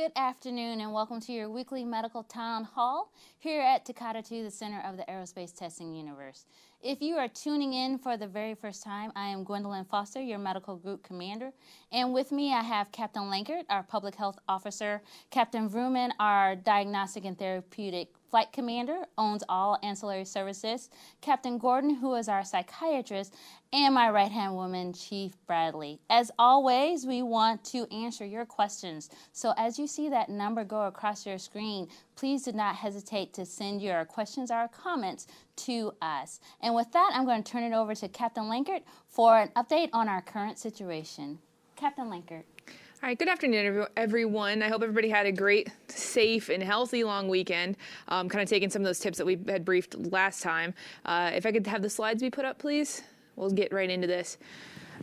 Good afternoon and welcome to your weekly medical town hall here at Takata 2, the center of the aerospace testing universe. If you are tuning in for the very first time, I am Gwendolyn Foster, your medical group commander. And with me I have Captain Lankert, our public health officer, Captain Vrooman, our diagnostic and therapeutic flight commander, owns all ancillary services, Captain Gordon, who is our psychiatrist, and my right-hand woman, Chief Bradley. As always, we want to answer your questions. So as you see that number go across your screen, please do not hesitate to send your questions or comments to us. And with that, I'm going to turn it over to Captain Lankert for an update on our current situation. Captain Lankert. All right, good afternoon, everyone. I hope everybody had a great, safe, and healthy long weekend. Kind of taking some of those tips that we had briefed last time. If I could have the slides be put up, please. We'll get right into this.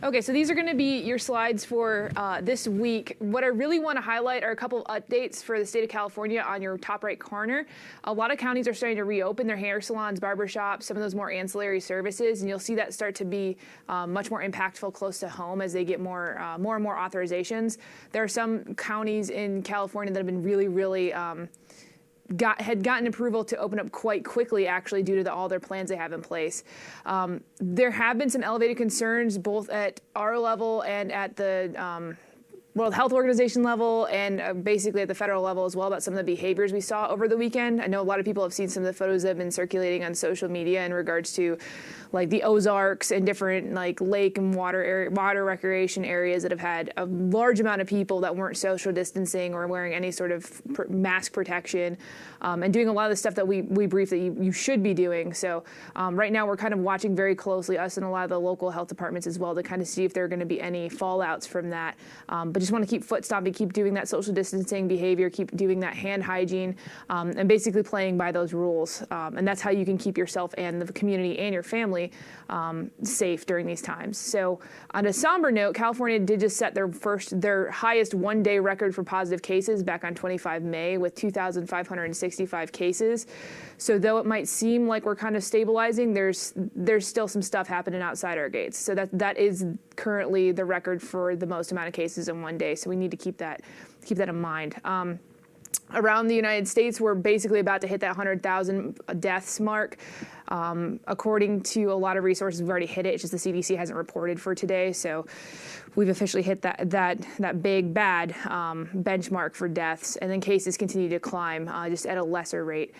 Okay, so these are going to be your slides for this week. What I really want to highlight are a couple of updates for the state of California on your top right corner. A lot of counties are starting to reopen their hair salons, barbershops, some of those more ancillary services, and you'll see that start to be much more impactful close to home as they get more and more authorizations. There are some counties in California that have been really had gotten approval to open up quite quickly, actually, due to all their plans they have in place. There have been some elevated concerns both at our level and at the World Health Organization level and basically at the federal level as well about some of the behaviors we saw over the weekend. I know a lot of people have seen some of the photos that have been circulating on social media in regards to like the Ozarks and different like lake and water recreation areas that have had a large amount of people that weren't social distancing or wearing any sort of mask protection and doing a lot of the stuff that we briefed that you should be doing. So right now we're kind of watching very closely, us and a lot of the local health departments as well, to kind of see if there are going to be any fallouts from that. But just want to keep foot stomping, keep doing that social distancing behavior, keep doing that hand hygiene, and basically playing by those rules. And that's how you can keep yourself and the community and your family safe during these times. So on a somber note, California did just set their highest one-day record for positive cases back on 25 May with 2,565 cases. So though it might seem like we're kind of stabilizing, there's still some stuff happening outside our gates. So that is currently the record for the most amount of cases in one day. So we need to keep that in mind. Around the United States, we're basically about to hit that 100,000 deaths mark. According to a lot of resources, we've already hit it. It's just the CDC hasn't reported for today. So we've officially hit that big bad benchmark for deaths, and then cases continue to climb just at a lesser rate.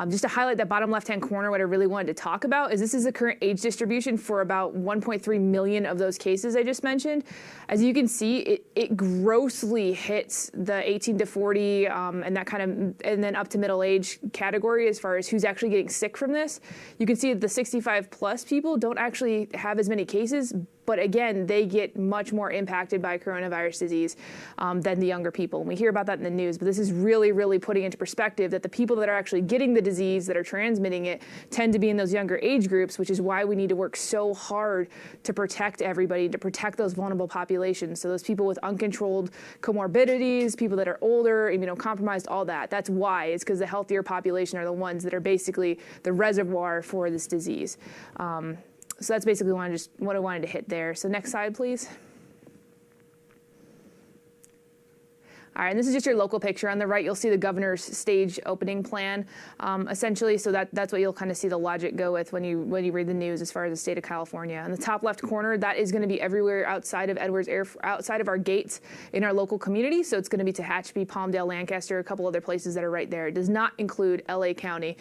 Just to highlight that bottom left-hand corner, what I really wanted to talk about is this is the current age distribution for about 1.3 million of those cases I just mentioned. As you can see, it grossly hits the 18 to 40 and that kind of, and then up to middle age category as far as who's actually getting sick from this. You can see that the 65 plus people don't actually have as many cases, but again, they get much more impacted by coronavirus disease than the younger people. And we hear about that in the news, but this is really putting into perspective that the people that are actually getting the disease, that are transmitting it, tend to be in those younger age groups, which is why we need to work so hard to protect everybody, to protect those vulnerable populations. So those people with uncontrolled comorbidities, people that are older, immunocompromised, all that. That's why. It's because the healthier population are the ones that are basically the reservoir for this disease. So that's basically what I wanted to hit there. So next slide, please. All right, and this is just your local picture. On the right, you'll see the governor's stage opening plan, essentially. So that's what you'll kind of see the logic go with when you read the news as far as the state of California. In the top left corner, that is going to be everywhere outside of outside of our gates in our local community. So it's going to be Tehachapi, Palmdale, Lancaster, a couple other places that are right there. It does not include LA County.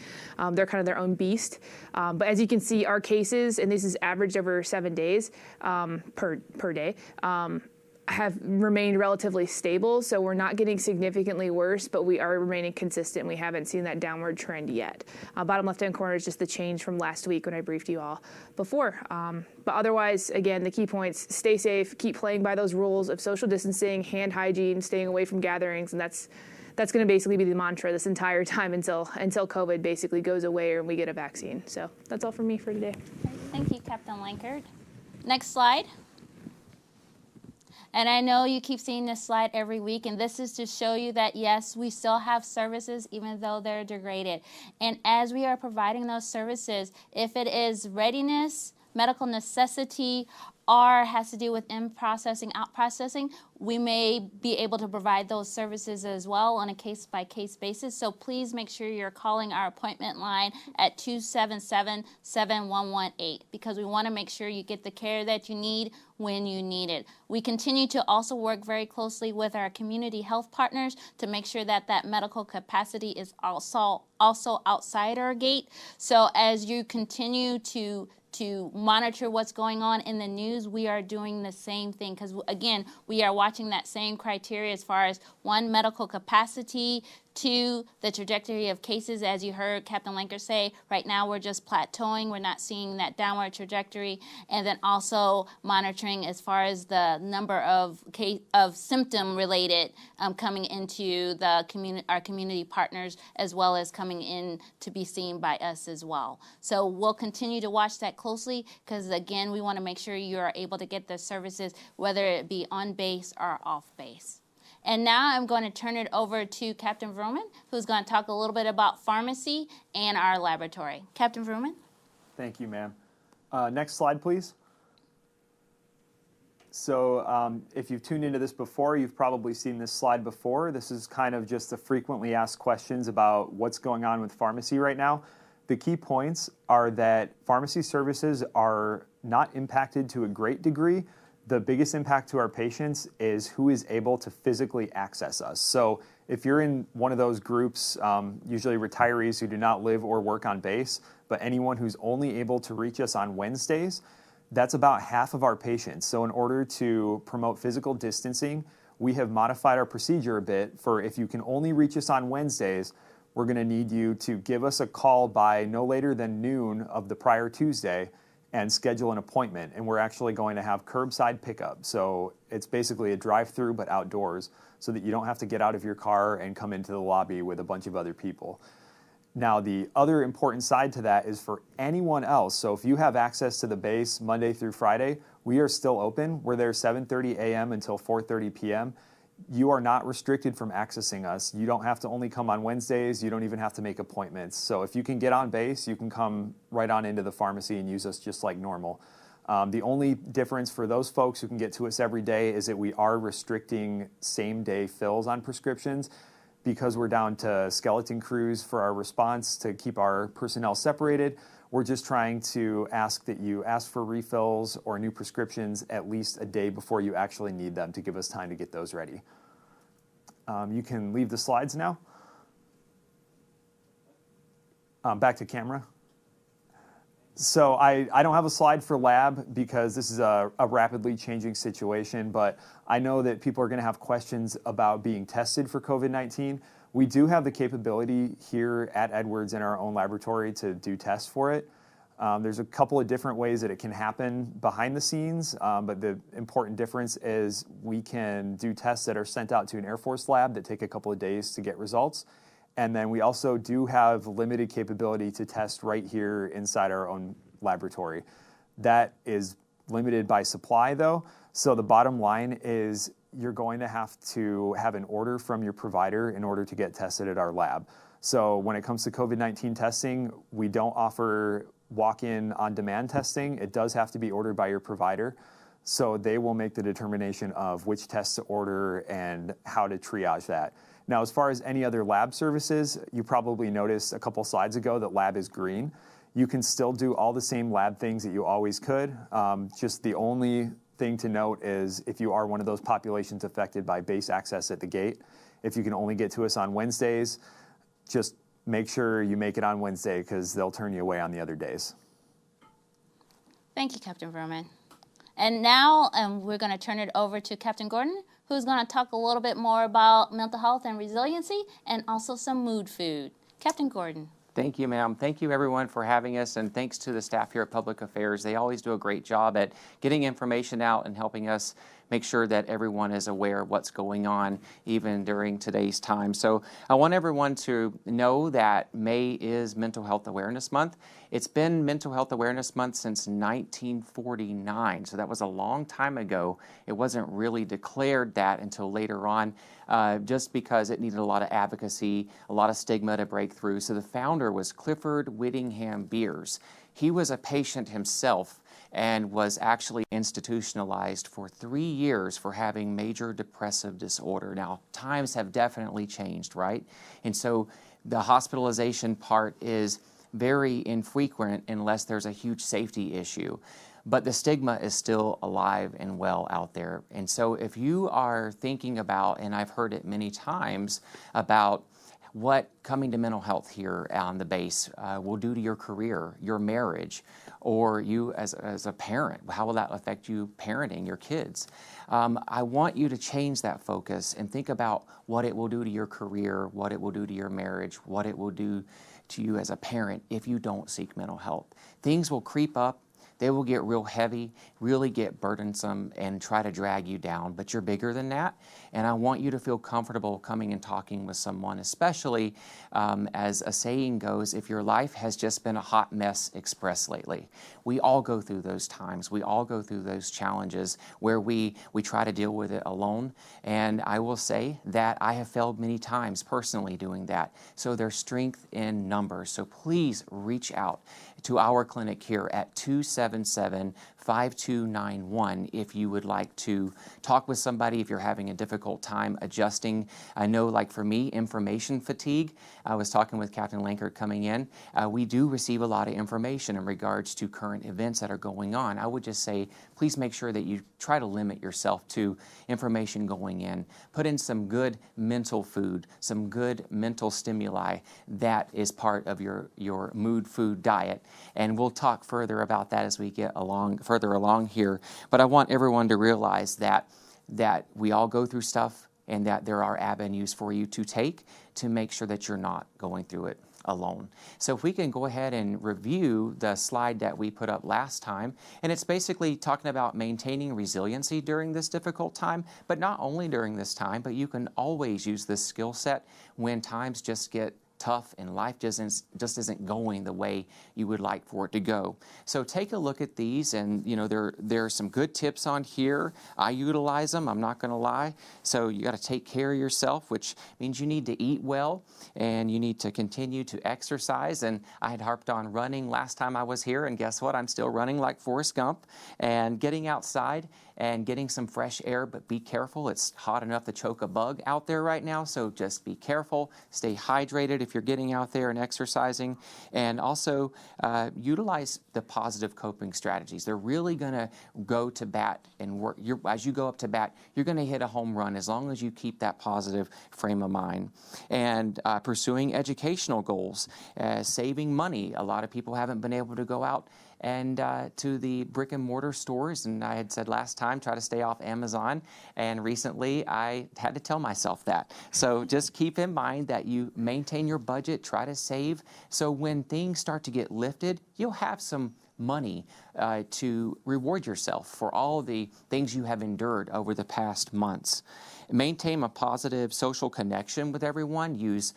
They're kind of their own beast. But as you can see, our cases, and this is averaged over 7 days per day, have remained relatively stable, so we're not getting significantly worse, but we are remaining consistent. We haven't seen that downward trend yet. Bottom left-hand corner is just the change from last week when I briefed you all before. But otherwise, again, the key points: stay safe, keep playing by those rules of social distancing, hand hygiene, staying away from gatherings, and that's going to basically be the mantra this entire time until COVID basically goes away or we get a vaccine. So that's all from me for today. Thank you, Captain Lankert. Next slide. And I know you keep seeing this slide every week, and this is to show you that, yes, we still have services even though they're degraded. And as we are providing those services, if it is readiness, medical necessity or has to do with in-processing, out-processing, we may be able to provide those services as well on a case-by-case basis. So please make sure you're calling our appointment line at 277-7118 because we want to make sure you get the care that you need when you need it. We continue to also work very closely with our community health partners to make sure that that medical capacity is also outside our gate. So as you continue to monitor what's going on in the news, we are doing the same thing because, again, we are watching that same criteria as far as, one, medical capacity, two, the trajectory of cases. As you heard Captain Lanker say, right now we're just plateauing. We're not seeing that downward trajectory. And then also monitoring as far as the number of symptom-related coming into the our community partners as well as coming in to be seen by us as well. So we'll continue to watch that closely because, again, we want to make sure you are able to get the services, whether it be on base or off base. And now I'm going to turn it over to Captain Vrooman, who's going to talk a little bit about pharmacy and our laboratory. Captain Vrooman? Thank you, ma'am. Next slide, please. So if you've tuned into this before, you've probably seen this slide before. This is kind of just the frequently asked questions about what's going on with pharmacy right now. The key points are that pharmacy services are not impacted to a great degree. The biggest impact to our patients is who is able to physically access us. So if you're in one of those groups, usually retirees who do not live or work on base, but anyone who's only able to reach us on Wednesdays, that's about half of our patients. So in order to promote physical distancing, we have modified our procedure a bit for if you can only reach us on Wednesdays, we're going to need you to give us a call by no later than noon of the prior Tuesday and schedule an appointment. And we're actually going to have curbside pickup. So it's basically a drive-through but outdoors so that you don't have to get out of your car and come into the lobby with a bunch of other people. Now, the other important side to that is for anyone else. So if you have access to the base Monday through Friday, we are still open. We're there 7:30 a.m. until 4:30 p.m. You are not restricted from accessing us. You don't have to only come on Wednesdays. You don't even have to make appointments. So if you can get on base, you can come right on into the pharmacy and use us just like normal. The only difference for those folks who can get to us every day is that we are restricting same-day fills on prescriptions because we're down to skeleton crews for our response to keep our personnel separated. We're just trying to ask that you ask for refills or new prescriptions at least a day before you actually need them to give us time to get those ready. You can leave the slides now. Back to camera. So I don't have a slide for lab because this is a rapidly changing situation, but I know that people are going to have questions about being tested for COVID-19. We do have the capability here at Edwards in our own laboratory to do tests for it. There's a couple of different ways that it can happen behind the scenes, but the important difference is we can do tests that are sent out to an Air Force lab that take a couple of days to get results. And then we also do have limited capability to test right here inside our own laboratory. That is limited by supply, though. So the bottom line is you're going to have an order from your provider in order to get tested at our lab. So when it comes to COVID-19 testing, we don't offer walk-in on-demand testing. It does have to be ordered by your provider. So they will make the determination of which tests to order and how to triage that. Now, as far as any other lab services, you probably noticed a couple slides ago that lab is green. You can still do all the same lab things that you always could. Just the only thing to note is if you are one of those populations affected by base access at the gate, if you can only get to us on Wednesdays, just make sure you make it on Wednesday because they'll turn you away on the other days. Thank you, Captain Vrooman. And now we're going to turn it over to Captain Gordon, who's going to talk a little bit more about mental health and resiliency and also some mood food. Captain Gordon. Thank you, ma'am. Thank you, everyone, for having us, and thanks to the staff here at Public Affairs. They always do a great job at getting information out and helping us make sure that everyone is aware of what's going on, even during today's time. So I want everyone to know that May is Mental Health Awareness Month. It's been Mental Health Awareness Month since 1949, so that was a long time ago. It wasn't really declared that until later on, just because it needed a lot of advocacy, a lot of stigma to break through. So the founder was Clifford Whittingham Beers. He was a patient himself and was actually institutionalized for 3 years for having major depressive disorder. Now, times have definitely changed, right? And so the hospitalization part is very infrequent unless there's a huge safety issue. But the stigma is still alive and well out there. And so if you are thinking about, and I've heard it many times, about what coming to mental health here on the base will do to your career, your marriage, or you as a parent. How will that affect you parenting your kids? I want you to change that focus and think about what it will do to your career, what it will do to your marriage, what it will do to you as a parent if you don't seek mental health. Things will creep up. They will get real heavy, really get burdensome, and try to drag you down. But you're bigger than that, and I want you to feel comfortable coming and talking with someone, especially as a saying goes, if your life has just been a hot mess express lately. We all go through those times. We all go through those challenges where we try to deal with it alone. And I will say that I have failed many times personally doing that. So there's strength in numbers. So please reach out to our clinic here at 277-5291 if you would like to talk with somebody, if you're having a difficult time adjusting. I know, like for me, information fatigue. I was talking with Captain Lankert coming in. We do receive a lot of information in regards to current events that are going on. I would just say, please make sure that you try to limit yourself to information going in. Put in some good mental food, some good mental stimuli. That is part of your mood food diet. And we'll talk further about that as we get further along here. But I want everyone to realize that we all go through stuff and that there are avenues for you to take to make sure that you're not going through it alone. So if we can go ahead and review the slide that we put up last time, and it's basically talking about maintaining resiliency during this difficult time, but not only during this time, but you can always use this skill set when times just get tough and life just isn't going the way you would like for it to go. So take a look at these, and there are some good tips on here. I utilize them, I'm not going to lie. So you got to take care of yourself, which means you need to eat well and you need to continue to exercise. And I had harped on running last time I was here, and guess what? I'm still running like Forrest Gump and getting outside and getting some fresh air, but be careful. It's hot enough to choke a bug out there right now, so just be careful. Stay hydrated if you're getting out there and exercising, and also utilize the positive coping strategies. They're really going to go to bat and work. As you go up to bat, you're going to hit a home run as long as you keep that positive frame of mind. And pursuing educational goals, saving money. A lot of people haven't been able to go out and to the brick and mortar stores, and I had said last time, try to stay off Amazon, and recently I had to tell myself that. So just keep in mind that you maintain your budget, try to save, so when things start to get lifted, you'll have some money to reward yourself for all the things you have endured over the past months. Maintain a positive social connection with everyone. Use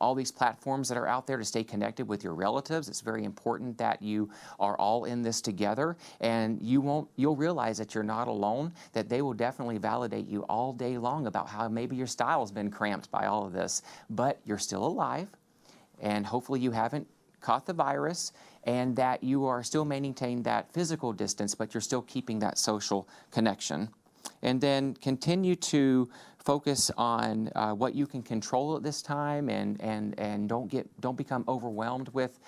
all these platforms that are out there to stay connected with your relatives. It's very important that you are all in this together, and you'll realize that you're not alone, that they will definitely validate you all day long about how maybe your style's been cramped by all of this, but you're still alive, and hopefully you haven't caught the virus, and that you are still maintaining that physical distance, but you're still keeping that social connection. And then continue to focus on what you can control at this time, and don't become overwhelmed with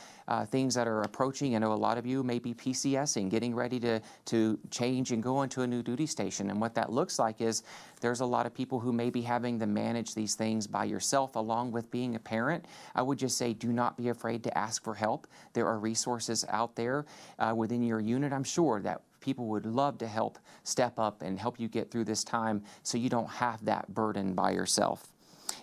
things that are approaching. I know a lot of you may be PCSing, getting ready to change and go into a new duty station. And what that looks like is there's a lot of people who may be having to manage these things by yourself along with being a parent. I would just say do not be afraid to ask for help. There are resources out there within your unit, I'm sure, that people would love to help step up and help you get through this time so you don't have that burden by yourself.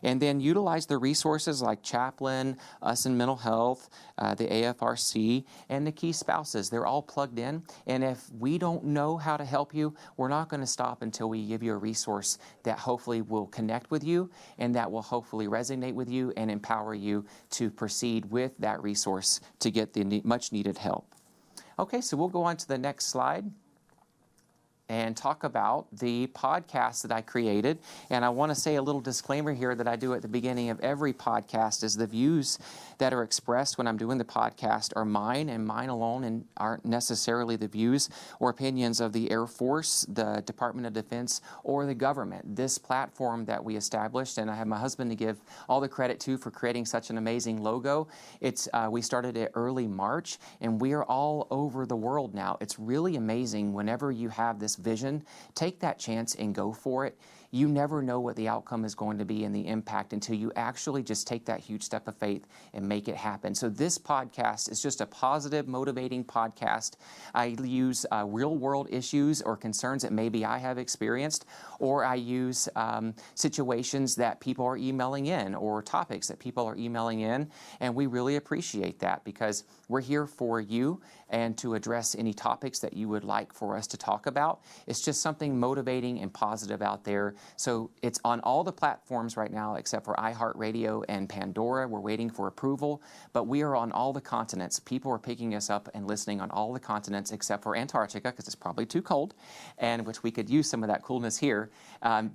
And then utilize the resources like Chaplain, Us in Mental Health, the AFRC, and the Key Spouses. They're all plugged in. And if we don't know how to help you, we're not going to stop until we give you a resource that hopefully will connect with you and that will hopefully resonate with you and empower you to proceed with that resource to get the much needed help. Okay, so we'll go on to the next slide. and talk about the podcast that I created. And I want to say a little disclaimer here that I do at the beginning of every podcast is the views that are expressed when I'm doing the podcast are mine and mine alone, and aren't necessarily the views or opinions of the Air Force, the Department of Defense, or the government. This platform that we established, and I have my husband to give all the credit to for creating such an amazing logo. We started it early March, and we are all over the world now. It's really amazing whenever you have this vision. Take that chance and go for it. You never know what the outcome is going to be and the impact until you actually just take that huge step of faith and make it happen. So this podcast is just a positive, motivating podcast. I use real-world issues or concerns that maybe I have experienced, or I use situations that people are emailing in or topics that people are emailing in, and we really appreciate that because we're here for you and to address any topics that you would like for us to talk about. It's just something motivating and positive out there. So it's on all the platforms right now except for iHeartRadio and Pandora. We're waiting for approval, but we are on all the continents. People are picking us up and listening on all the continents except for Antarctica because it's probably too cold, and which we could use some of that coolness here, and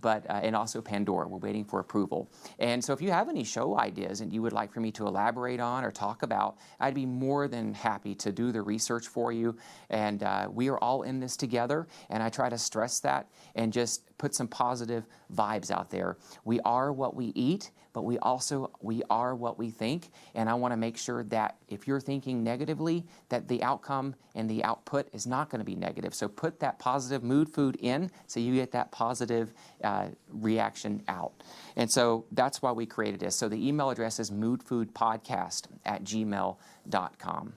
also Pandora. We're waiting for approval. And so if you have any show ideas and you would like for me to elaborate on or talk about, I'd be more than happy to do the research for you. And we are all in this together, and I try to stress that and just put some positive vibes out there. We are what we eat, but we are what we think. And I want to make sure that if you're thinking negatively, that the outcome and the output is not going to be negative. So put that positive mood food in so you get that positive reaction out. And so that's why we created this. So the email address is moodfoodpodcast@gmail.com.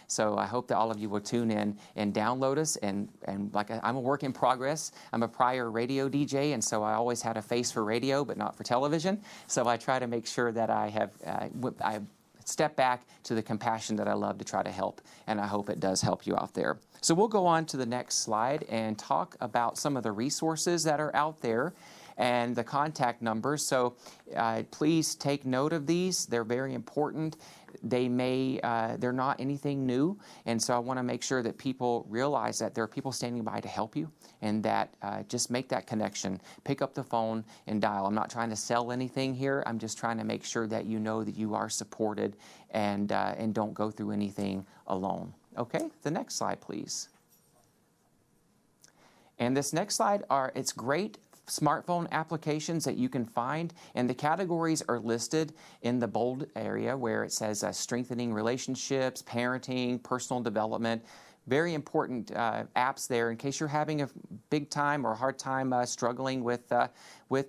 So I hope that all of you will tune in and download us. And like I'm a work in progress. I'm a prior radio DJ, and so I always had a face for radio, but not for television. So I try to make sure that I have I step back to the compassion that I love to try to help, and I hope it does help you out there. So we'll go on to the next slide and talk about some of the resources that are out there and the contact numbers. So please take note of these. They're very important. They're not anything new, and so I want to make sure that people realize that there are people standing by to help you, and that just make that connection. Pick up the phone and dial. I'm not trying to sell anything here. I'm just trying to make sure that you know that you are supported and don't go through anything alone. Okay, the next slide, please. And this next slide it's great smartphone applications that you can find, and the categories are listed in the bold area where it says strengthening relationships, parenting, personal development. Very important apps there in case you're having a big time or hard time struggling with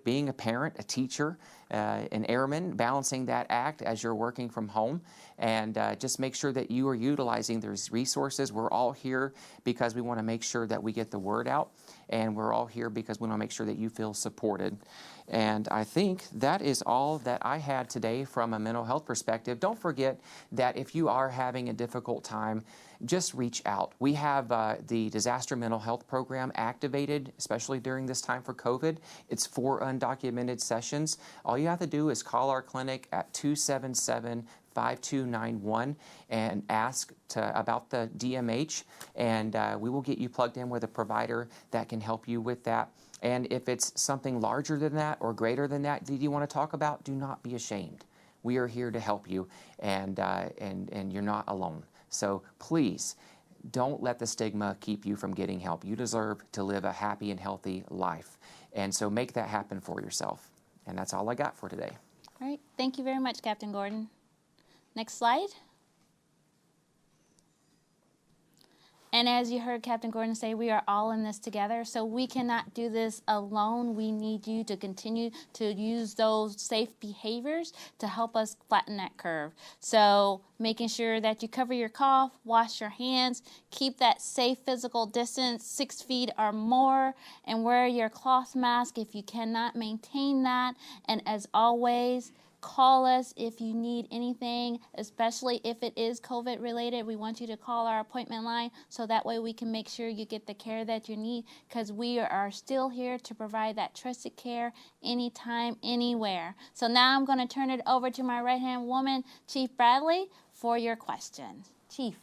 being a parent, a teacher, an airman, balancing that act as you're working from home. And just make sure that you are utilizing those resources. We're all here because we want to make sure that we get the word out. And we're all here because we want to make sure that you feel supported. And I think that is all that I had today from a mental health perspective. Don't forget that if you are having a difficult time, just reach out. We have the Disaster Mental Health Program activated, especially during this time for COVID. It's 4 undocumented sessions. All you have to do is call our clinic at 277-5291 and ask about the DMH, and we will get you plugged in with a provider that can help you with that. And if it's something larger than that or greater than that you want to talk about, do not be ashamed. We are here to help you, and you're not alone. So please, don't let the stigma keep you from getting help. You deserve to live a happy and healthy life. And so make that happen for yourself. And that's all I got for today. All right. Thank you very much, Captain Gordon. Next slide. And as you heard Captain Gordon say, we are all in this together, so we cannot do this alone. We need you to continue to use those safe behaviors to help us flatten that curve. So making sure that you cover your cough, wash your hands, keep that safe physical distance, 6 feet or more, and wear your cloth mask if you cannot maintain that. And as always, call us if you need anything, especially if it is COVID related. We want you to call our appointment line so that way we can make sure you get the care that you need, because we are still here to provide that trusted care anytime, anywhere. So now I'm going to turn it over to my right-hand woman, Chief Bradley, for your questions. Chief.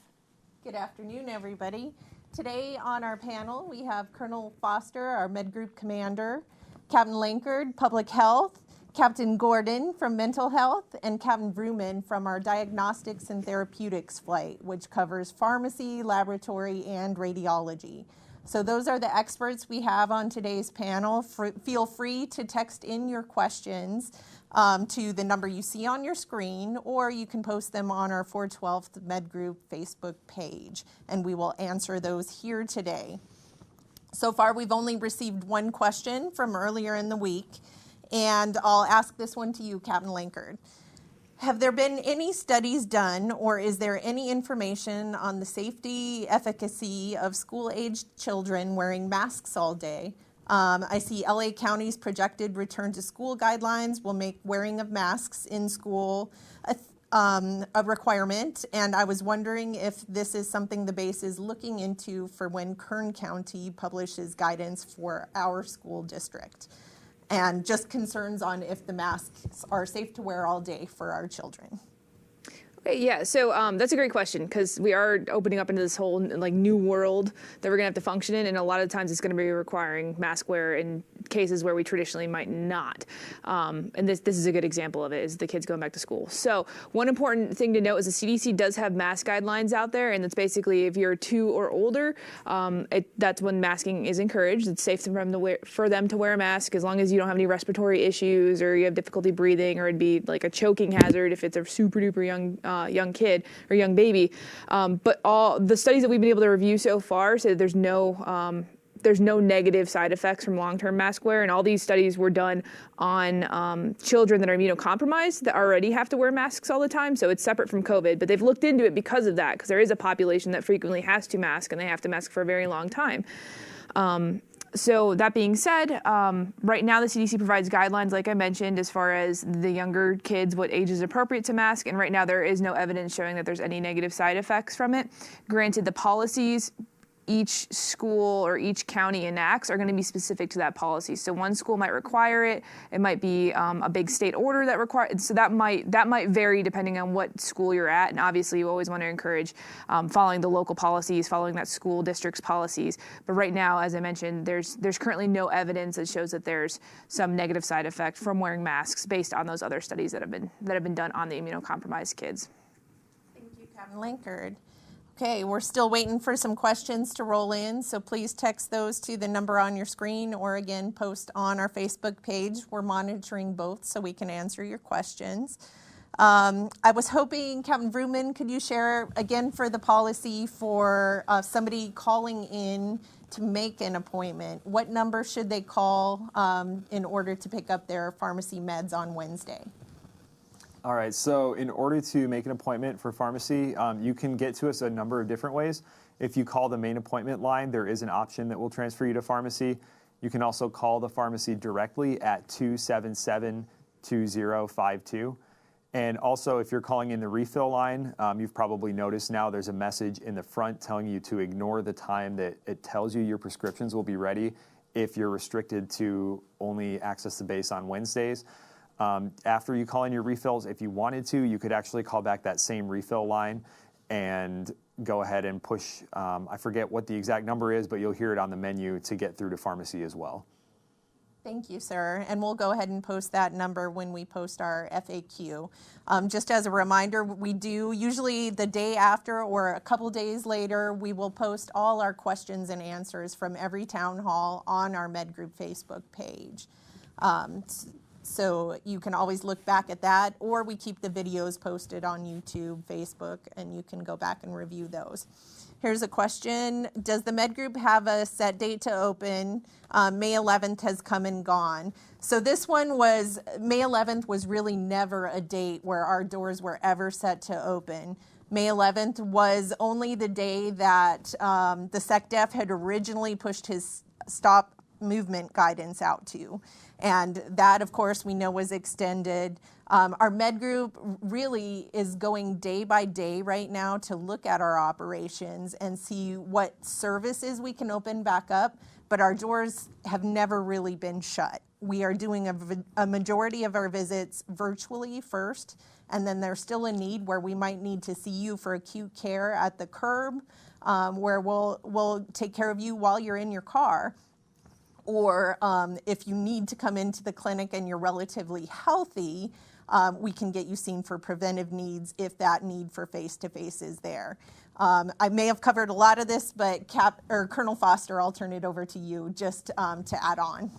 Good afternoon, everybody. Today on our panel, we have Colonel Foster, our Med Group Commander, Captain Lankard, Public Health, Captain Gordon from Mental Health, and Captain Vrooman from our Diagnostics and Therapeutics flight, which covers pharmacy, laboratory, and radiology. So those are the experts we have on today's panel. Feel free to text in your questions to the number you see on your screen, or you can post them on our 412th Med Group Facebook page, and we will answer those here today. So far, we've only received one question from earlier in the week, and I'll ask this one to you, Captain Lankard. Have there been any studies done, or is there any information on the safety, efficacy of school-aged children wearing masks all day? I see LA County's projected return to school guidelines will make wearing of masks in school a requirement, and I was wondering if this is something the base is looking into for when Kern County publishes guidance for our school district, and just concerns on if the masks are safe to wear all day for our children. Okay, yeah, so that's a great question, because we are opening up into this whole new world that we're going to have to function in, and a lot of times it's going to be requiring mask wear in cases where we traditionally might not. And this is a good example of it, is the kids going back to school. So one important thing to note is the CDC does have mask guidelines out there, and it's basically if you're 2 or older, that's when masking is encouraged. It's safe for them to wear a mask as long as you don't have any respiratory issues or you have difficulty breathing, or it'd be like a choking hazard if it's a super duper young kid or young baby. But all the studies that we've been able to review so far say that there's no negative side effects from long-term mask wear, and all these studies were done on children that are immunocompromised that already have to wear masks all the time, so it's separate from COVID, but they've looked into it because of that, because there is a population that frequently has to mask, and they have to mask for a very long time. So that being said, right now the CDC provides guidelines, like I mentioned, as far as the younger kids, what age is appropriate to mask, and right now there is no evidence showing that there's any negative side effects from it. Granted, the policies each school or each county enacts are going to be specific to that policy. So one school might require it. It might be a big state order that requires. So that might vary depending on what school you're at. And obviously, you always want to encourage following the local policies, following that school district's policies. But right now, as I mentioned, there's currently no evidence that shows that there's some negative side effect from wearing masks based on those other studies that have been done on the immunocompromised kids. Thank you, Captain Lankard. Okay, we're still waiting for some questions to roll in, so please text those to the number on your screen, or again, post on our Facebook page. We're monitoring both so we can answer your questions. I was hoping, Captain Vrooman, could you share again for the policy for somebody calling in to make an appointment? What number should they call in order to pick up their pharmacy meds on Wednesday? All right, so in order to make an appointment for pharmacy, you can get to us a number of different ways. If you call the main appointment line, there is an option that will transfer you to pharmacy. You can also call the pharmacy directly at 277-2052. And also, if you're calling in the refill line, you've probably noticed now there's a message in the front telling you to ignore the time that it tells you your prescriptions will be ready if you're restricted to only access the base on Wednesdays. After you call in your refills, if you wanted to, you could actually call back that same refill line and go ahead and push, I forget what the exact number is, but you'll hear it on the menu to get through to pharmacy as well. Thank you, sir. And we'll go ahead and post that number when we post our FAQ. Just as a reminder, we do usually the day after or a couple days later, we will post all our questions and answers from every town hall on our Med Group Facebook page. So you can always look back at that, or we keep the videos posted on YouTube, Facebook, and you can go back and review those. Here's a question. Does the Med Group have a set date to open? May 11th has come and gone. So this one was, May 11th was really never a date where our doors were ever set to open. May 11th was only the day that the SecDef had originally pushed his stop movement guidance out to. And that, of course, we know was extended. Our Med Group really is going day by day right now to look at our operations and see what services we can open back up, but our doors have never really been shut. We are doing a majority of our visits virtually first, and then there's still a need where we might need to see you for acute care at the curb, where we'll take care of you while you're in your car. Or if you need to come into the clinic and you're relatively healthy, we can get you seen for preventive needs if that need for face-to-face is there. I may have covered a lot of this, but Colonel Foster, I'll turn it over to you just to add on.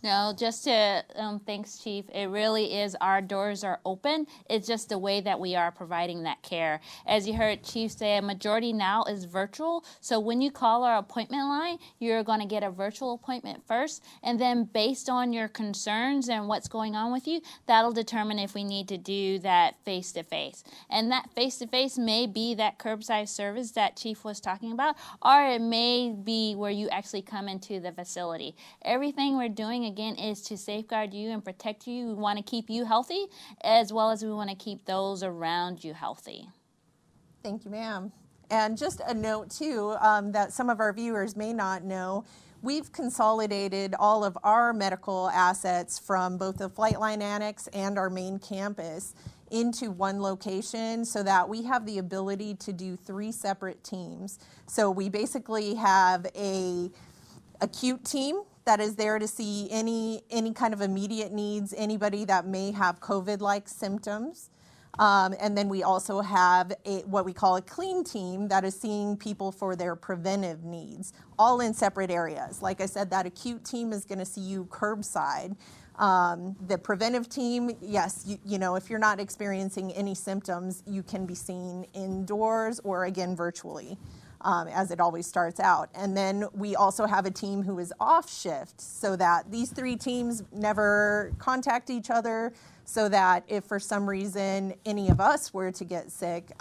No, just to, thanks, Chief. It really is, our doors are open. It's just the way that we are providing that care. As you heard Chief say, a majority now is virtual. So when you call our appointment line, you're going to get a virtual appointment first. And then based on your concerns and what's going on with you, that'll determine if we need to do that face-to-face. And that face-to-face may be that curbside service that Chief was talking about, or it may be where you actually come into the facility. Everything we're doing, again, is to safeguard you and protect you. We want to keep you healthy, as well as we want to keep those around you healthy. Thank you, ma'am. And just a note, too, that some of our viewers may not know, we've consolidated all of our medical assets from both the Flightline Annex and our main campus into one location so that we have the ability to do 3 separate teams. So we basically have a acute team that is there to see any kind of immediate needs, anybody that may have COVID-like symptoms. And then we also have what we call a clean team that is seeing people for their preventive needs, all in separate areas. Like I said, that acute team is going to see you curbside. The preventive team, yes, you know, if you're not experiencing any symptoms, you can be seen indoors or again virtually. As it always starts out. And then we also have a team who is off shift so that these 3 teams never contact each other, so that if for some reason any of us were to get sick,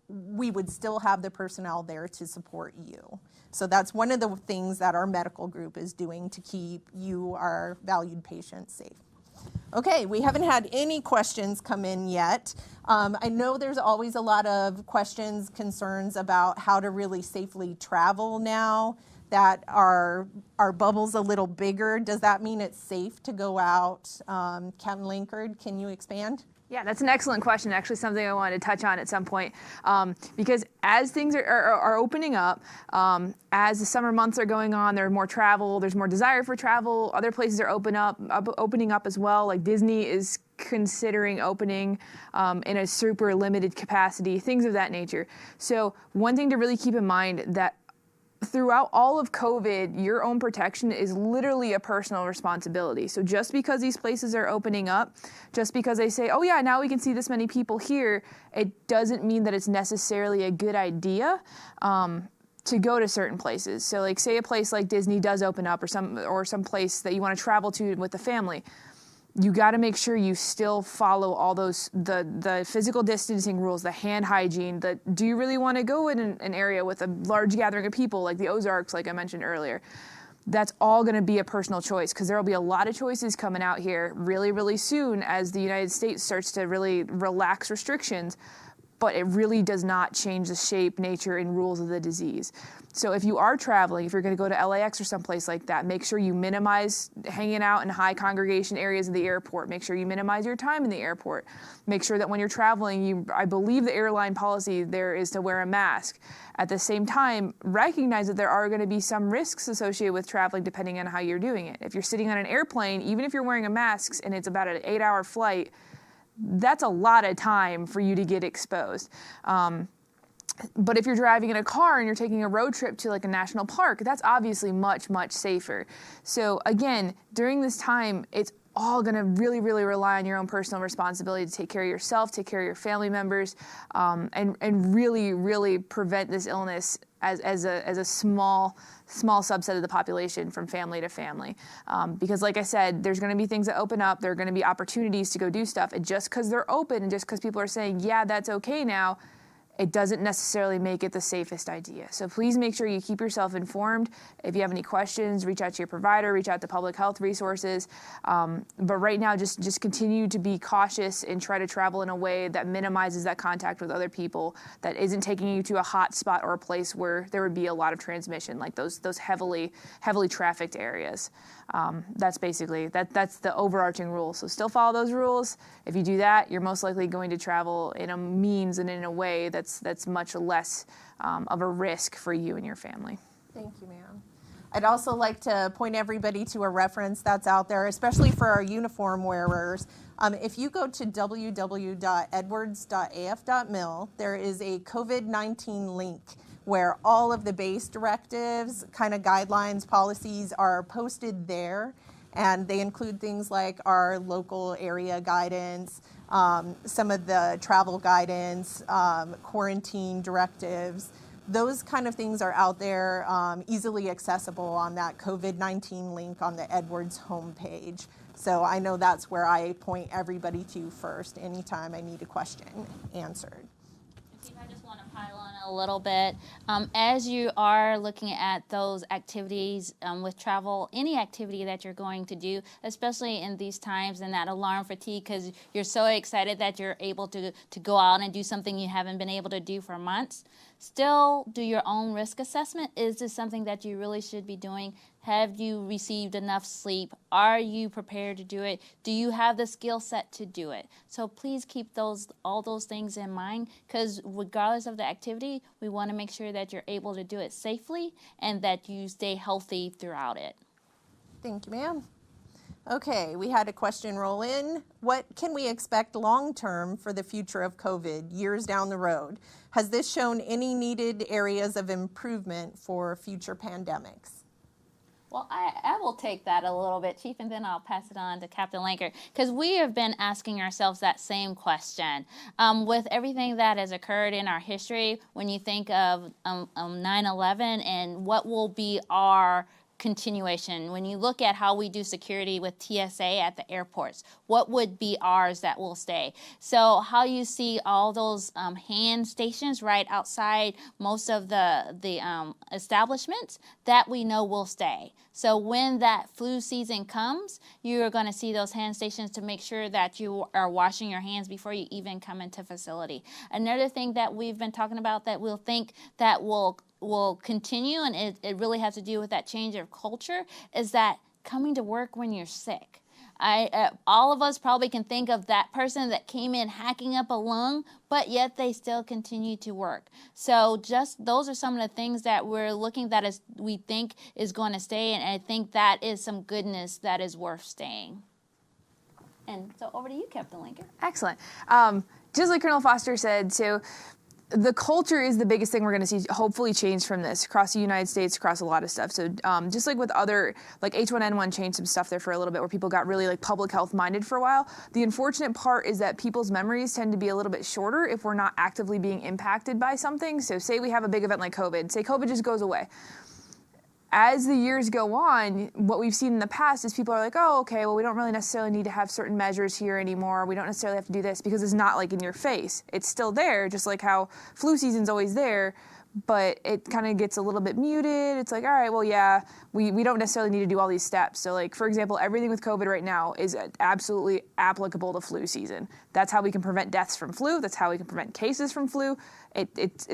we would still have the personnel there to support you. So that's one of the things that our medical group is doing to keep you, our valued patients, safe. Okay, we haven't had any questions come in yet. I know there's always a lot of questions, concerns about how to really safely travel now that our bubble's a little bigger. Does that mean it's safe to go out? Captain Lankard, can you expand? Yeah, that's an excellent question. Actually, something I wanted to touch on at some point, because as things are opening up, as the summer months are going on, there's more travel, there's more desire for travel. Other places are opening up as well. Like Disney is considering opening in a super limited capacity, things of that nature. So one thing to really keep in mind that throughout all of COVID, your own protection is literally a personal responsibility. So just because these places are opening up, just because they say, oh yeah, now we can see this many people here, it doesn't mean that it's necessarily a good idea to go to certain places. So like say a place like Disney does open up or some place that you want to travel to with the family. You got to make sure you still follow all those, the physical distancing rules, the hand hygiene, do you really want to go in an area with a large gathering of people like the Ozarks, like I mentioned earlier? That's all going to be a personal choice because there will be a lot of choices coming out here really, really soon as the United States starts to really relax restrictions. But it really does not change the shape, nature, and rules of the disease. So if you are traveling, if you're going to go to LAX or someplace like that, make sure you minimize hanging out in high congregation areas of the airport. Make sure you minimize your time in the airport. Make sure that when you're traveling, I believe the airline policy there is to wear a mask. At the same time, recognize that there are going to be some risks associated with traveling depending on how you're doing it. If you're sitting on an airplane, even if you're wearing a mask and it's about an 8-hour flight, that's a lot of time for you to get exposed. But if you're driving in a car and you're taking a road trip to like a national park, that's obviously much, much safer. So again, during this time, it's all going to really, really rely on your own personal responsibility to take care of yourself, take care of your family members, and really, really prevent this illness as a small subset of the population from family to family. Because like I said, there's going to be things that open up. There are going to be opportunities to go do stuff. And just because they're open and just because people are saying, yeah, that's okay now, it doesn't necessarily make it the safest idea. So please make sure you keep yourself informed. If you have any questions, reach out to your provider, reach out to public health resources. But right now, just continue to be cautious and try to travel in a way that minimizes that contact with other people, that isn't taking you to a hot spot or a place where there would be a lot of transmission, like those heavily trafficked areas. That's basically, that's the overarching rule. So still follow those rules. If you do that, you're most likely going to travel in a means and in a way that's that's much less of a risk for you and your family. Thank you, ma'am. I'd also like to point everybody to a reference that's out there, especially for our uniform wearers. If you go to www.edwards.af.mil, there is a COVID-19 link where all of the base directives, kind of guidelines, policies are posted there. And they include things like our local area guidance, some of the travel guidance, quarantine directives. Those kind of things are out there, easily accessible on that COVID-19 link on the Edwards homepage. So I know that's where I point everybody to first anytime I need a question answered. I just want to pile on a little bit. As you are looking at those activities with travel, any activity that you're going to do, especially in these times and that alarm fatigue, because you're so excited that you're able to go out and do something you haven't been able to do for months, still do your own risk assessment. Is this something that you really should be doing? Have you received enough sleep? Are you prepared to do it? Do you have the skill set to do it? So please keep all those things in mind, because regardless of the activity, we want to make sure that you're able to do it safely and that you stay healthy throughout it. Thank you, ma'am. Okay, we had a question roll in. What can we expect long-term for the future of COVID, years down the road? Has this shown any needed areas of improvement for future pandemics? Well, I will take that a little bit, Chief, and then I'll pass it on to Captain Lankard, because we have been asking ourselves that same question. With everything that has occurred in our history, when you think of 9/11 and what will be our continuation, when you look at how we do security with TSA at the airports, what would be ours that will stay? So how you see all those hand stations right outside most of the establishments, that we know will stay. So when that flu season comes, you are going to see those hand stations to make sure that you are washing your hands before you even come into facility. Another thing that we've been talking about that we'll think that will continue, and it really has to do with that change of culture, is that coming to work when you're sick. All of us probably can think of that person that came in hacking up a lung, but yet they still continue to work. So just those are some of the things that we're looking we think is going to stay, and I think that is some goodness that is worth staying. And so over to you, Captain Lankard. Excellent. Just like Colonel Foster said, so the culture is the biggest thing we're going to see hopefully change from this across the United States, across a lot of stuff. So just like with other, like H1N1 changed some stuff there for a little bit where people got really like public health minded for a while. The unfortunate part is that people's memories tend to be a little bit shorter if we're not actively being impacted by something. So say we have a big event like COVID, say COVID just goes away. As the years go on, what we've seen in the past is people are like, oh, okay, well, we don't really necessarily need to have certain measures here anymore. We don't necessarily have to do this because it's not like in your face. It's still there, just like how flu season's always there, but it kind of gets a little bit muted. It's like, all right, well, yeah, we don't necessarily need to do all these steps. So like, for example, everything with COVID right now is absolutely applicable to flu season. That's how we can prevent deaths from flu. That's how we can prevent cases from flu.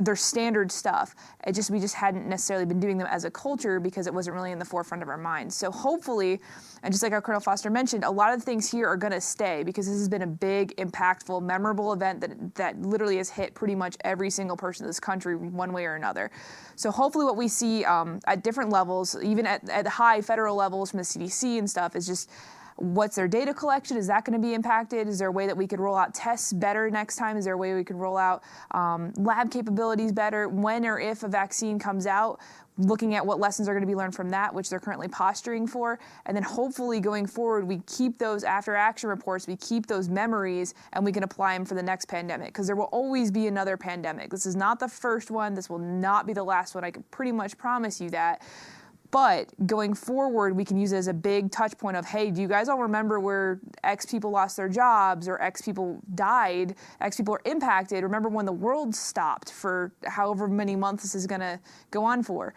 They're standard stuff. We just hadn't necessarily been doing them as a culture because it wasn't really in the forefront of our minds. So hopefully, and just like how Colonel Foster mentioned, a lot of things here are going to stay because this has been a big, impactful, memorable event that literally has hit pretty much every single person in this country one way or another. So hopefully what we see at different levels, even at high federal levels from the CDC and stuff, is just what's their data collection? Is that going to be impacted? Is there a way that we could roll out tests better next time? Is there a way we could roll out lab capabilities better? When or if a vaccine comes out, looking at what lessons are going to be learned from that, which they're currently posturing for. And then hopefully going forward, we keep those after action reports, we keep those memories, and we can apply them for the next pandemic, because there will always be another pandemic. This is not the first one. This will not be the last one. I can pretty much promise you that. But going forward, we can use it as a big touch point of, hey, do you guys all remember where X people lost their jobs or X people died, X people are impacted? Remember when the world stopped for however many months this is going to go on for?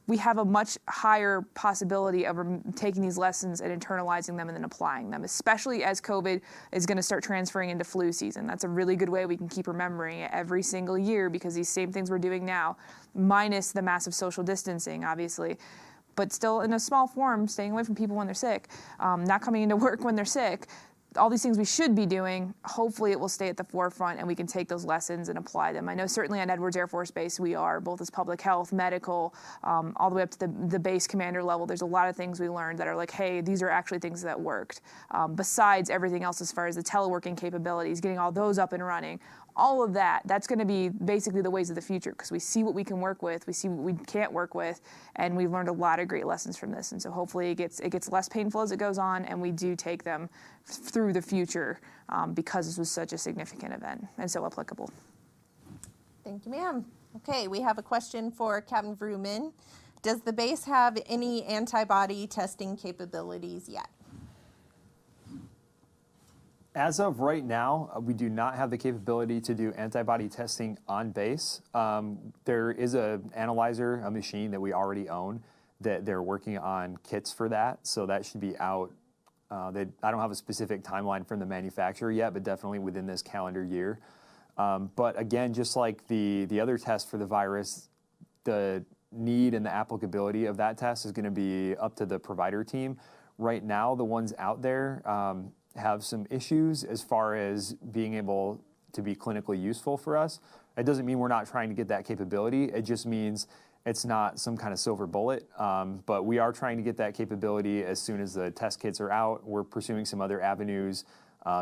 We have a much higher possibility of taking these lessons and internalizing them and then applying them, especially as COVID is going to start transferring into flu season. That's a really good way we can keep remembering it every single year, because these same things we're doing now, minus the massive social distancing, obviously, but still in a small form, staying away from people when they're sick, not coming into work when they're sick, all these things we should be doing, hopefully it will stay at the forefront and we can take those lessons and apply them. I know certainly on Edwards Air Force Base we are, both as public health, medical, all the way up to the base commander level. There's a lot of things we learned that are like, hey, these are actually things that worked. Besides everything else as far as the teleworking capabilities, getting all those up and running, all of that, that's going to be basically the ways of the future, because we see what we can work with, we see what we can't work with, and we've learned a lot of great lessons from this. And so hopefully it gets less painful as it goes on, and we do take them through the future because this was such a significant event and so applicable. Thank you, ma'am. Okay, we have a question for Captain Vrooman. Does the base have any antibody testing capabilities yet? As of right now, we do not have the capability to do antibody testing on base. There is an analyzer, a machine that we already own, that they're working on kits for that, so that should be out. I don't have a specific timeline from the manufacturer yet, but definitely within this calendar year. But again, just like the other test for the virus, the need and the applicability of that test is going to be up to the provider team. Right now, the ones out there have some issues as far as being able to be clinically useful for us. It doesn't mean we're not trying to get that capability. It just means it's not some kind of silver bullet. But we are trying to get that capability as soon as the test kits are out. We're pursuing some other avenues.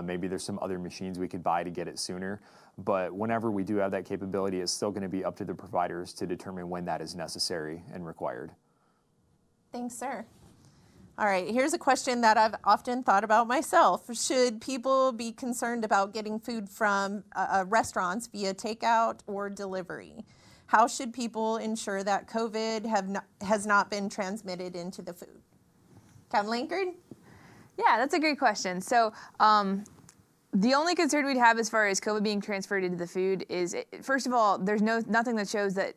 Maybe there's some other machines we could buy to get it sooner. But whenever we do have that capability, it's still going to be up to the providers to determine when that is necessary and required. Thanks, sir. All right, here's a question that I've often thought about myself. Should people be concerned about getting food from restaurants via takeout or delivery? How should people ensure that COVID has not been transmitted into the food? Captain Lankard? Yeah, that's a great question. So the only concern we'd have as far as COVID being transferred into the food is, first of all, there's nothing that shows that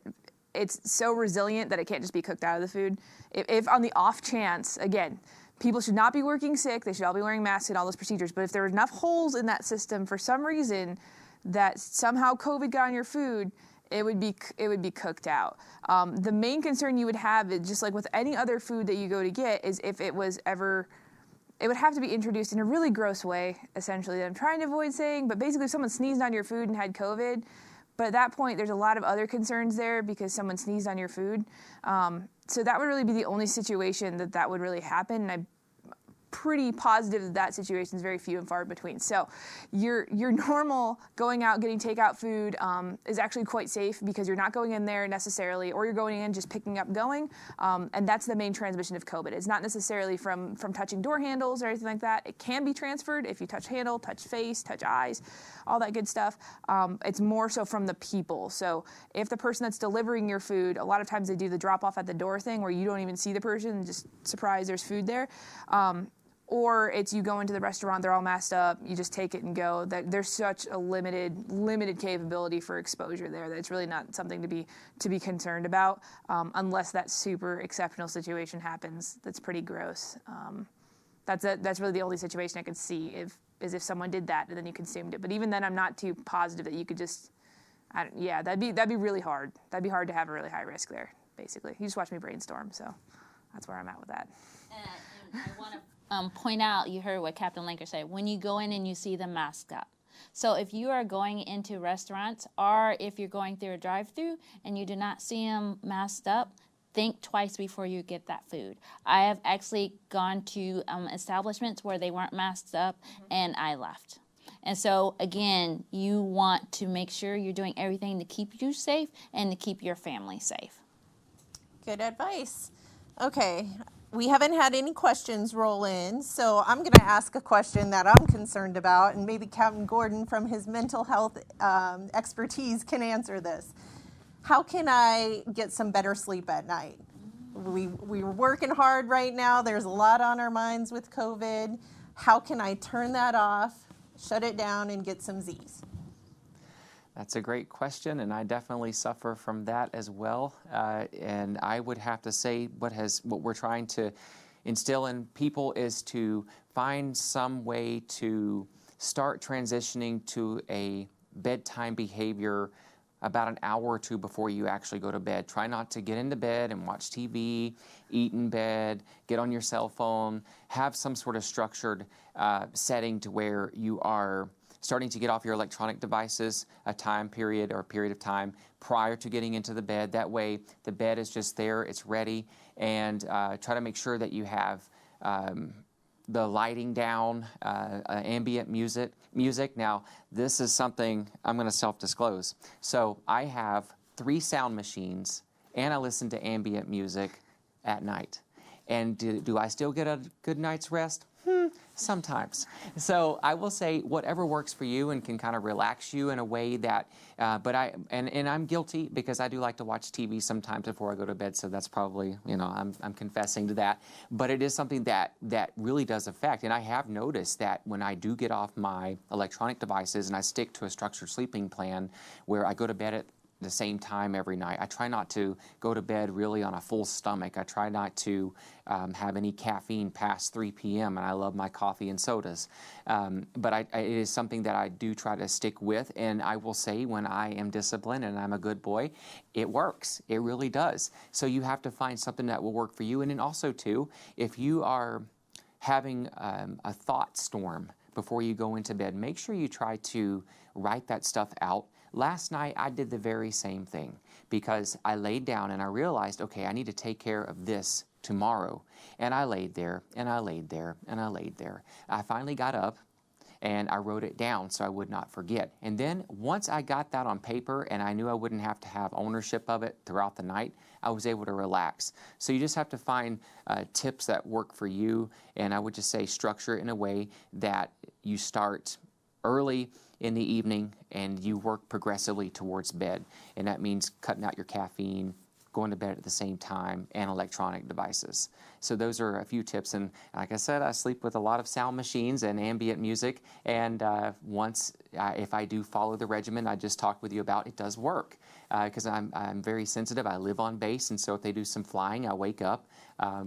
it's so resilient that it can't just be cooked out of the food. If on the off chance, again, people should not be working sick, they should all be wearing masks and all those procedures, but if there are enough holes in that system for some reason that somehow COVID got on your food, it would be cooked out. The main concern you would have, is just like with any other food that you go to get, is if it was ever, it would have to be introduced in a really gross way, essentially, that I'm trying to avoid saying, but basically if someone sneezed on your food and had COVID, but at that point, there's a lot of other concerns there because someone sneezed on your food. So that would really be the only situation that would really happen. And I'm pretty positive that situation is very few and far between. So your normal going out, getting takeout food is actually quite safe because you're not going in there necessarily, or you're going in just picking up going. And that's the main transmission of COVID. It's not necessarily from touching door handles or anything like that. It can be transferred if you touch handle, touch face, touch eyes, all that good stuff. It's more so from the people. So if the person that's delivering your food, a lot of times they do the drop off at the door thing where you don't even see the person and just surprise, there's food there. Or it's you go into the restaurant, they're all masked up, you just take it and go. There's such a limited capability for exposure there that it's really not something to be concerned about, unless that super exceptional situation happens. That's pretty gross. That's really the only situation I could see if someone did that and then you consumed it. But even then, I'm not too positive that you could just. That'd be really hard. That'd be hard to have a really high risk there. Basically, you just watch me brainstorm. So that's where I'm at with that. And I want to point out, you heard what Captain Lankard said, when you go in and you see them masked up. So if you are going into restaurants, or if you're going through a drive-through and you do not see them masked up, think twice before you get that food. I have actually gone to establishments where they weren't masked up, and I left. And so, again, you want to make sure you're doing everything to keep you safe and to keep your family safe. Good advice. Okay. We haven't had any questions roll in, so I'm going to ask a question that I'm concerned about, and maybe Captain Gordon from his mental health expertise can answer this. How can I get some better sleep at night? We're working hard right now. There's a lot on our minds with COVID. How can I turn that off, shut it down, and get some Z's? That's a great question, and I definitely suffer from that as well. And I would have to say what we're trying to instill in people is to find some way to start transitioning to a bedtime behavior about an hour or two before you actually go to bed. Try not to get into bed and watch TV, eat in bed, get on your cell phone. Have some sort of structured setting to where you are starting to get off your electronic devices a time period or a period of time prior to getting into the bed. That way the bed is just there, it's ready, and try to make sure that you have the lighting down, ambient music. Now, this is something I'm going to self-disclose. So I have 3 sound machines, and I listen to ambient music at night. And do I still get a good night's rest? Sometimes. So I will say whatever works for you and can kind of relax you in a way that, but I'm guilty because I do like to watch TV sometimes before I go to bed, so that's probably, I'm confessing to that. But it is something that really does affect, and I have noticed that when I do get off my electronic devices and I stick to a structured sleeping plan where I go to bed at the same time every night. I try not to go to bed really on a full stomach. I try not to have any caffeine past 3 p.m. and I love my coffee and sodas. But it is something that I do try to stick with, and I will say when I am disciplined and I'm a good boy, it works. It really does. So you have to find something that will work for you. And then also too, if you are having a thought storm before you go into bed, make sure you try to write that stuff out. Last night, I did the very same thing because I laid down and I realized, okay, I need to take care of this tomorrow. And I laid there, and I laid there, and I laid there. I finally got up and I wrote it down so I would not forget. And then once I got that on paper and I knew I wouldn't have to have ownership of it throughout the night, I was able to relax. So you just have to find tips that work for you. And I would just say structure it in a way that you start early in the evening and you work progressively towards bed. And that means cutting out your caffeine, going to bed at the same time, and electronic devices. So those are a few tips. And like I said, I sleep with a lot of sound machines and ambient music. And if I do follow the regimen I just talked with you about, it does work. Because I'm very sensitive. I live on base, and so if they do some flying, I wake up.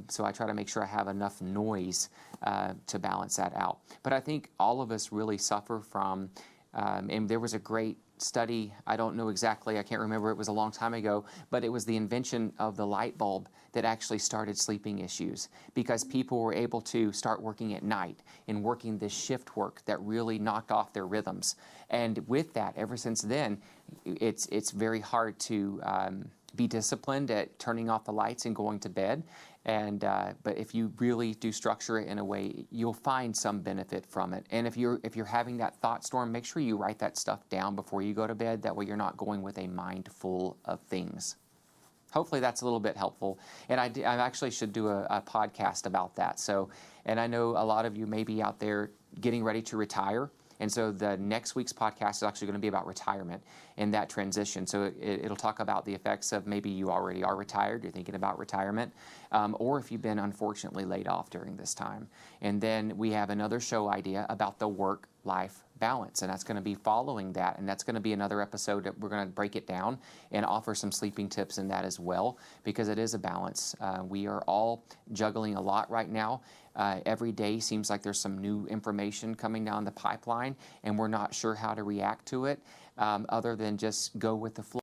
So I try to make sure I have enough noise to balance that out. But I think all of us really suffer from, and there was a great study, I don't know exactly, I can't remember, it was a long time ago, but it was the invention of the light bulb that actually started sleeping issues because people were able to start working at night and working this shift work that really knocked off their rhythms. And with that, ever since then, it's very hard to be disciplined at turning off the lights and going to bed. And but if you really do structure it in a way, you'll find some benefit from it. And if you're having that thought storm, make sure you write that stuff down before you go to bed. That way you're not going with a mind full of things. Hopefully that's a little bit helpful. And I actually should do a podcast about that. So, and I know a lot of you may be out there getting ready to retire. And so the next week's podcast is actually going to be about retirement and that transition. So it'll talk about the effects of maybe you already are retired, you're thinking about retirement, or if you've been unfortunately laid off during this time. And then we have another show idea about the work-life balance, and that's going to be following that. And that's going to be another episode that we're going to break it down and offer some sleeping tips in that as well, because it is a balance. We are all juggling a lot right now. Every day seems like there's some new information coming down the pipeline, and we're not sure how to react to it other than just go with the flow.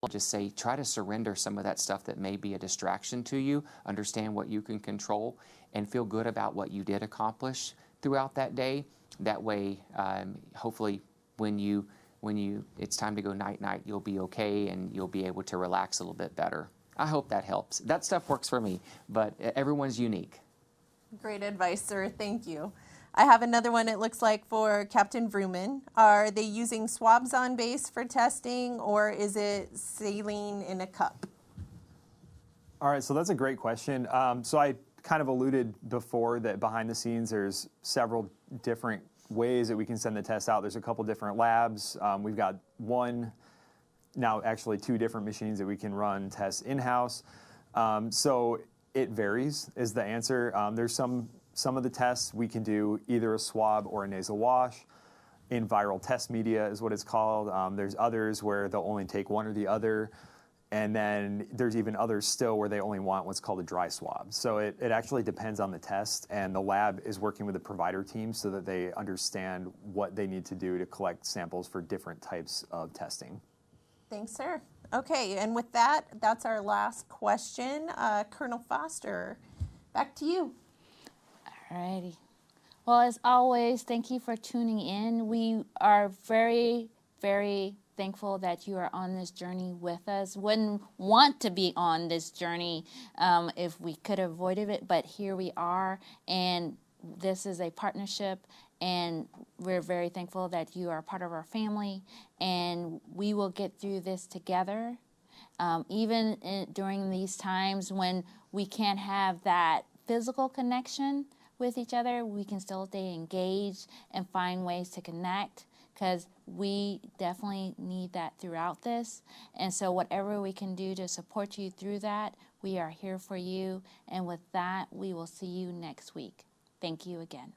Just say, try to surrender some of that stuff that may be a distraction to you, understand what you can control, and feel good about what you did accomplish throughout that day. That way, hopefully, when it's time to go night-night, you'll be okay and you'll be able to relax a little bit better. I hope that helps. That stuff works for me, but everyone's unique. Great advice, sir. Thank you. I have another one, it looks like, for Captain Vrooman. Are they using swabs on base for testing, or is it saline in a cup? All right, so that's a great question. So I kind of alluded before that behind the scenes there's several different ways that we can send the test out. There's a couple different labs. We've got actually two different machines that we can run tests in-house. So it varies is the answer. There's some of the tests we can do either a swab or a nasal wash. In viral test media is what it's called. There's others where they'll only take one or the other. And then there's even others still where they only want what's called a dry swab. So it actually depends on the test, and the lab is working with the provider team so that they understand what they need to do to collect samples for different types of testing. Thanks, sir. Okay, and with that, that's our last question. Colonel Foster, back to you. Alrighty. Well, as always, thank you for tuning in. We are very, very thankful that you are on this journey with us. Wouldn't want to be on this journey if we could have avoided it, but here we are, and this is a partnership, and we're very thankful that you are part of our family, and we will get through this together. During these times when we can't have that physical connection with each other, we can still stay engaged and find ways to connect, because we definitely need that throughout this. And so whatever we can do to support you through that, we are here for you. And with that, we will see you next week. Thank you again.